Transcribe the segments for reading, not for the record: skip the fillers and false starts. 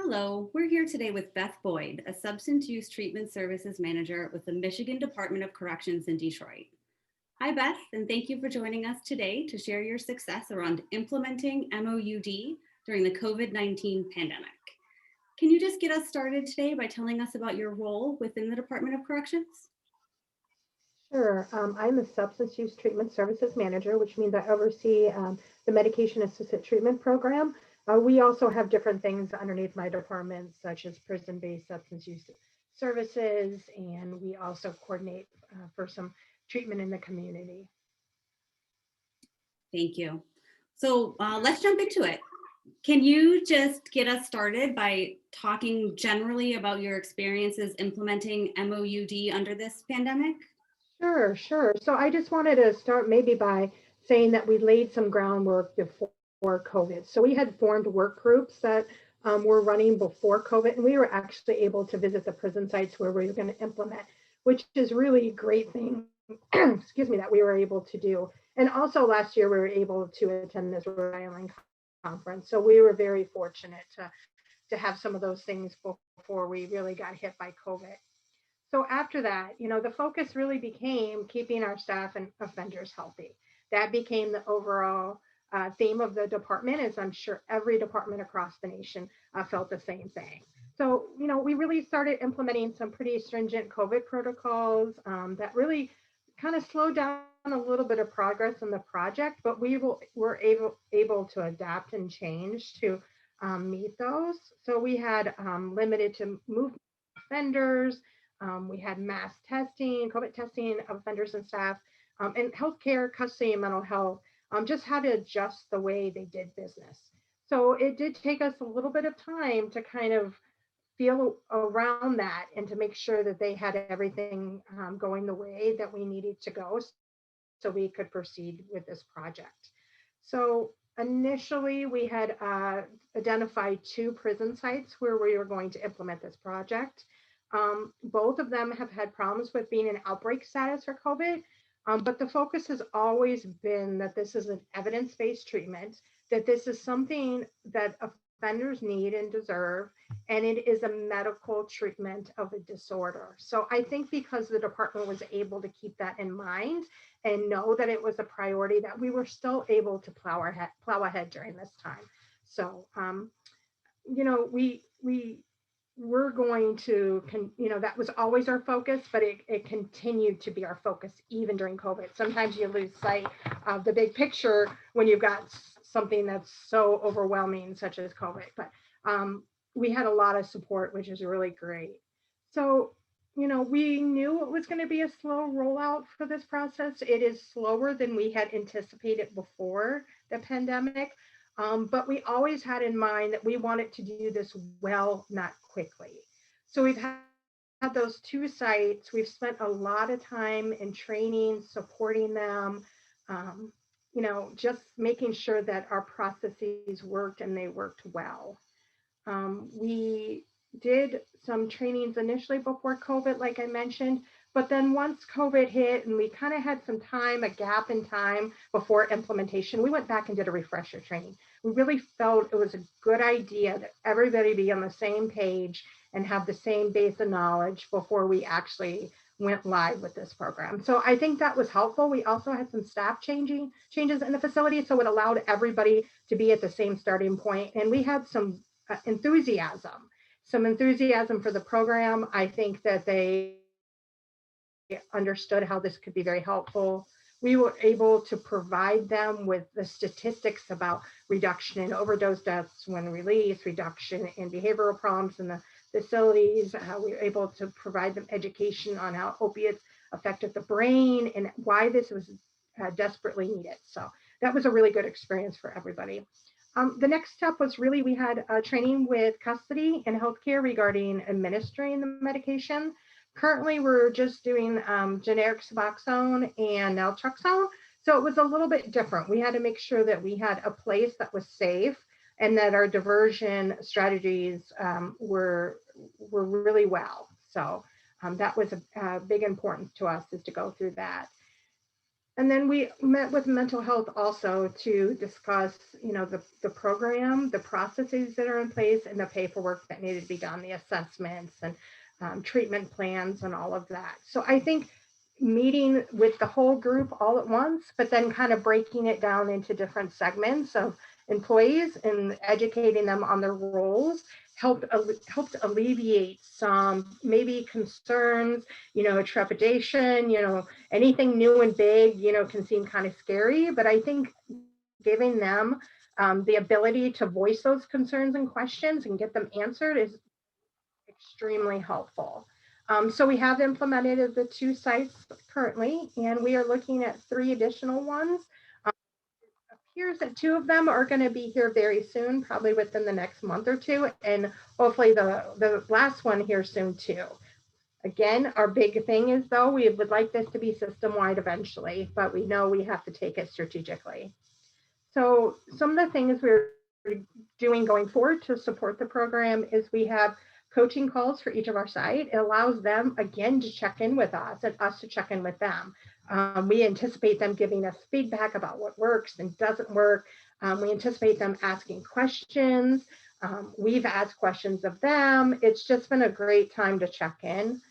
Hello, we're here today with Beth Boyd, a substance use treatment services manager with the Michigan Department of Corrections in Detroit. Hi, Beth, and thank you for joining us today to share your success around implementing MOUD during the COVID-19 pandemic. Can you just get us started today by telling us about your role within the Department of Corrections? Sure. I'm a substance use treatment services manager, which means I oversee the medication assisted treatment program. We also have different things underneath my department, such as prison based substance use services, and we also coordinate for some treatment in the community. Thank you. So let's jump into it. Can you just get us started by talking generally about your experiences implementing MOUD under this pandemic? Sure. So I just wanted to start maybe by saying that we laid some groundwork before COVID. So we had formed work groups that were running before COVID, and we were actually able to visit the prison sites where we were going to implement, which is really a great thing, excuse me, that we were able to do. And also last year, we were able to attend this Rhode Island conference. So we were very fortunate to have some of those things before we really got hit by COVID. So after that, the focus really became keeping our staff and offenders healthy. That became the overall theme of the department, as I'm sure every department across the nation felt the same thing. So, we really started implementing some pretty stringent COVID protocols that really kind of slowed down a little bit of progress in the project, but were able to adapt and change to meet those. So we had limited to movement offenders, we had mass testing, COVID testing of offenders and staff, and healthcare, custody, and mental health, just how to adjust the way they did business. So it did take us a little bit of time to kind of feel around that and to make sure that they had everything going the way that we needed to go so we could proceed with this project. So initially we had identified 2 prison sites where we were going to implement this project. Both of them have had problems with being in outbreak status for COVID, but the focus has always been that this is an evidence-based treatment, that this is something that offenders need and deserve, and it is a medical treatment of a disorder. So I think because the department was able to keep that in mind and know that it was a priority, that we were still able to plow ahead during this time. So, we we're going to, that was always our focus, but it continued to be our focus even during COVID. Sometimes you lose sight of the big picture when you've got something that's so overwhelming, such as COVID. But we had a lot of support, which is really great. So, we knew it was going to be a slow rollout for this process. It is slower than we had anticipated before the pandemic. But we always had in mind that we wanted to do this well, not quickly. So we've had those 2 sites. We've spent a lot of time in training, supporting them, just making sure that our processes worked and they worked well. We did some trainings initially before COVID, like I mentioned, but then once COVID hit and we kind of had some time, a gap in time before implementation, we went back and did a refresher training. We really felt it was a good idea that everybody be on the same page and have the same base of knowledge before we actually went live with this program. So I think that was helpful. We also had some staff changes in the facility, so it allowed everybody to be at the same starting point. And we had some enthusiasm for the program. I think that they understood how this could be very helpful. We were able to provide them with the statistics about reduction in overdose deaths when released, reduction in behavioral problems in the facilities. We were able to provide them education on how opiates affected the brain and why this was desperately needed. So that was a really good experience for everybody. The next step was really, we had training with custody and healthcare regarding administering the medication. Currently, we're just doing generic Suboxone and naltrexone. So it was a little bit different. We had to make sure that we had a place that was safe and that our diversion strategies were really well. So that was a big importance to us, is to go through that. And then we met with mental health also to discuss, the program, the processes that are in place, and the paperwork that needed to be done, the assessments and treatment plans and all of that. So I think meeting with the whole group all at once, but then kind of breaking it down into different segments of employees and educating them on their roles helped alleviate some maybe concerns, trepidation, anything new and big, can seem kind of scary, but I think giving them the ability to voice those concerns and questions and get them answered is extremely helpful. So we have implemented the 2 sites currently, and we are looking at 3 additional ones. Um, it appears that 2 of them are going to be here very soon, probably within the next month or 2, and hopefully the last one here soon too. Again, our big thing is though, we would like this to be system-wide eventually, but we know we have to take it strategically. So some of the things we're doing going forward to support the program is we have coaching calls for each of our site. It allows them again to check in with us and us to check in with them. We anticipate them giving us feedback about what works and doesn't work. We anticipate them asking questions. We've asked questions of them. It's just been a great time to check in.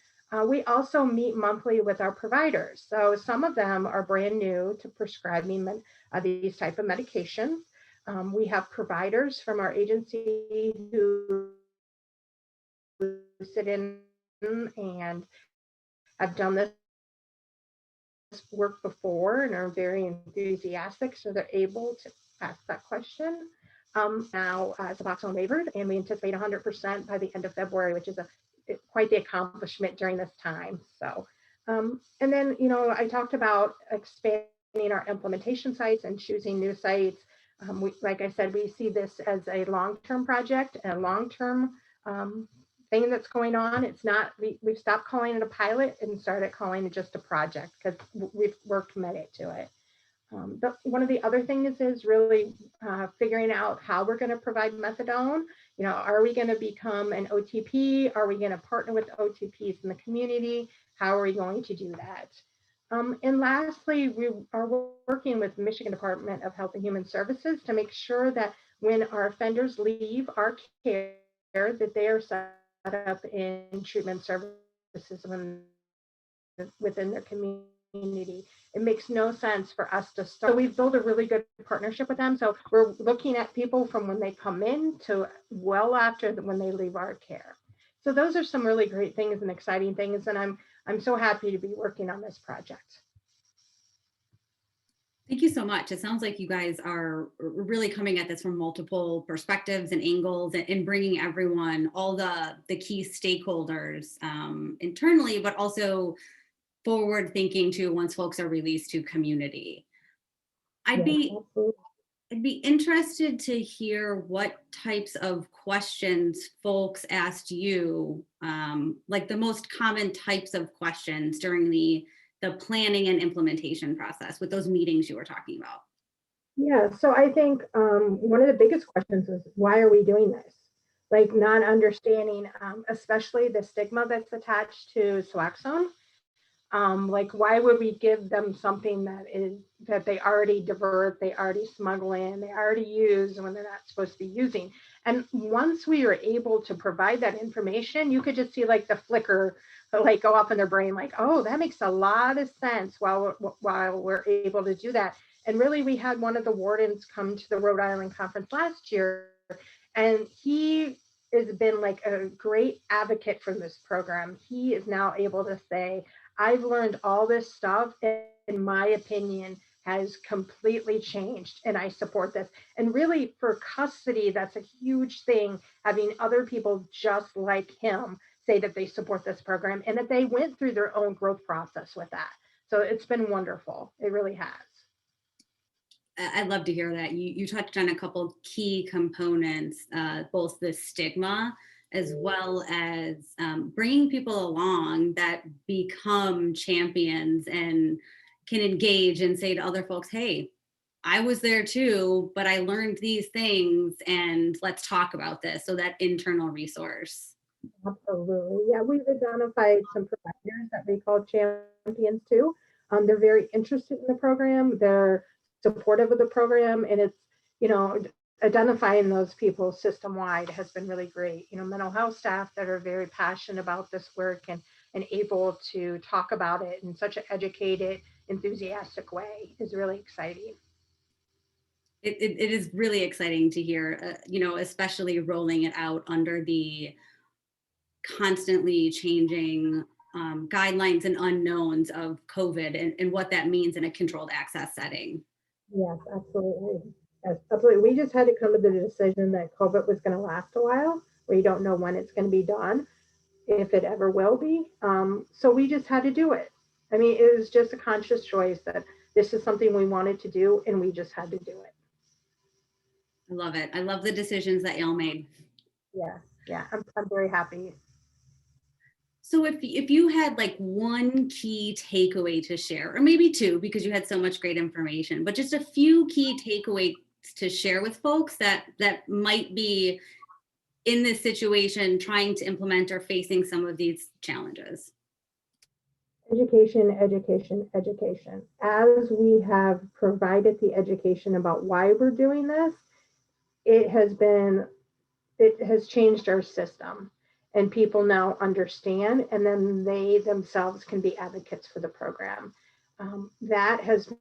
We also meet monthly with our providers. So some of them are brand new to prescribing these type of medications. We have providers from our agency who sit in and have done this work before and are very enthusiastic, so they're able to ask that question. Now, Suboxone waivers, and we anticipate 100% by the end of February, which is quite the accomplishment during this time. So, and then, I talked about expanding our implementation sites and choosing new sites. Like I said, we see this as a long-term project, a long-term thing that's going on. It's not, we've stopped calling it a pilot and started calling it just a project because we're committed to it. But one of the other things is really figuring out how we're going to provide methadone. Are we going to become an OTP? Are we going to partner with OTPs in the community? How are we going to do that? And lastly, we are working with Michigan Department of Health and Human Services to make sure that when our offenders leave our care, that they are set up in treatment services within their community. It makes no sense for us to start. So we've built a really good partnership with them. So we're looking at people from when they come in to well after when they leave our care. So those are some really great things and exciting things. And I'm so happy to be working on this project. Thank you so much. It sounds like you guys are really coming at this from multiple perspectives and angles and bringing everyone, all the key stakeholders internally, but also forward thinking to once folks are released to community. I'd be interested to hear what types of questions folks asked you, like the most common types of questions during the planning and implementation process with those meetings you were talking about. Yeah, so I think one of the biggest questions is why are we doing this? Like not understanding, especially the stigma that's attached to Suboxone. Like why would we give them something that they already divert, they already smuggle in, they already use when they're not supposed to be using? And once we were able to provide that information, you could just see like the flicker like go off in their brain, like, oh, that makes a lot of sense while we're able to do that. And really, we had one of the wardens come to the Rhode Island conference last year, and he has been like a great advocate for this program. He is now able to say, I've learned all this stuff, and my opinion has completely changed, and I support this. And really, for custody, that's a huge thing, having other people just like him say that they support this program and that they went through their own growth process with that. So it's been wonderful. It really has. I'd love to hear that. You touched on a couple key components, both the stigma as well as bringing people along that become champions and can engage and say to other folks, hey, I was there too, but I learned these things and let's talk about this. So that internal resource. Absolutely. Yeah, we've identified some providers that we call champions too. They're very interested in the program. They're supportive of the program, and it's, you know, identifying those people system wide has been really great. You know, mental health staff that are very passionate about this work and able to talk about it in such an educated, enthusiastic way is really exciting. It is really exciting to hear, especially rolling it out under the constantly changing guidelines and unknowns of COVID and what that means in a controlled access setting. Yes, absolutely. Yes, absolutely. We just had to come to the decision that COVID was going to last a while. We don't know when it's going to be done, if it ever will be. So we just had to do it. I mean, it was just a conscious choice that this is something we wanted to do, and we just had to do it. I love it. I love the decisions that y'all made. Yeah, yeah, I'm very happy. So if you had like one key takeaway to share, or maybe two, because you had so much great information, but just a few key takeaways to share with folks that might be in this situation trying to implement or facing some of these challenges. Education, education, education. As we have provided the education about why we're doing this, it has been it has changed our system, and people now understand, and then they themselves can be advocates for the program. That has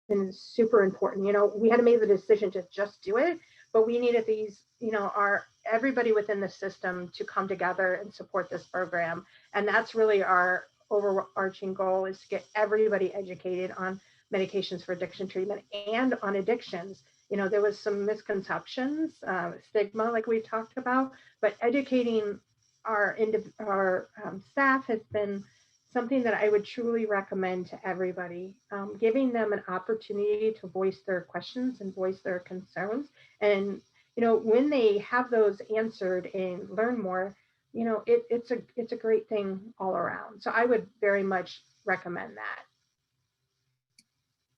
been super important. You know, we had to make the decision to just do it, but we needed these, you know, our everybody within the system to come together and support this program. And that's really our overarching goal, is to get everybody educated on medications for addiction treatment and on addictions. You know, there was some misconceptions, stigma, like we talked about, but educating our staff has been something that I would truly recommend to everybody, giving them an opportunity to voice their questions and voice their concerns. And, you know, when they have those answered and learn more, you know, it's a great thing all around. So I would very much recommend that.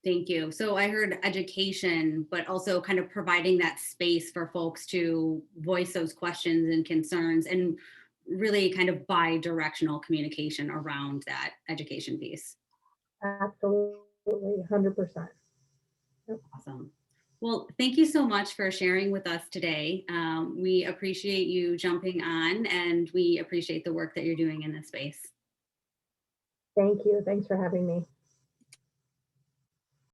Thank you. So I heard education, but also kind of providing that space for folks to voice those questions and concerns and really kind of bi-directional communication around that education piece. Absolutely, 100%. Yep. Awesome. Well, thank you so much for sharing with us today. We appreciate you jumping on, and we appreciate the work that you're doing in this space. Thank you. Thanks for having me.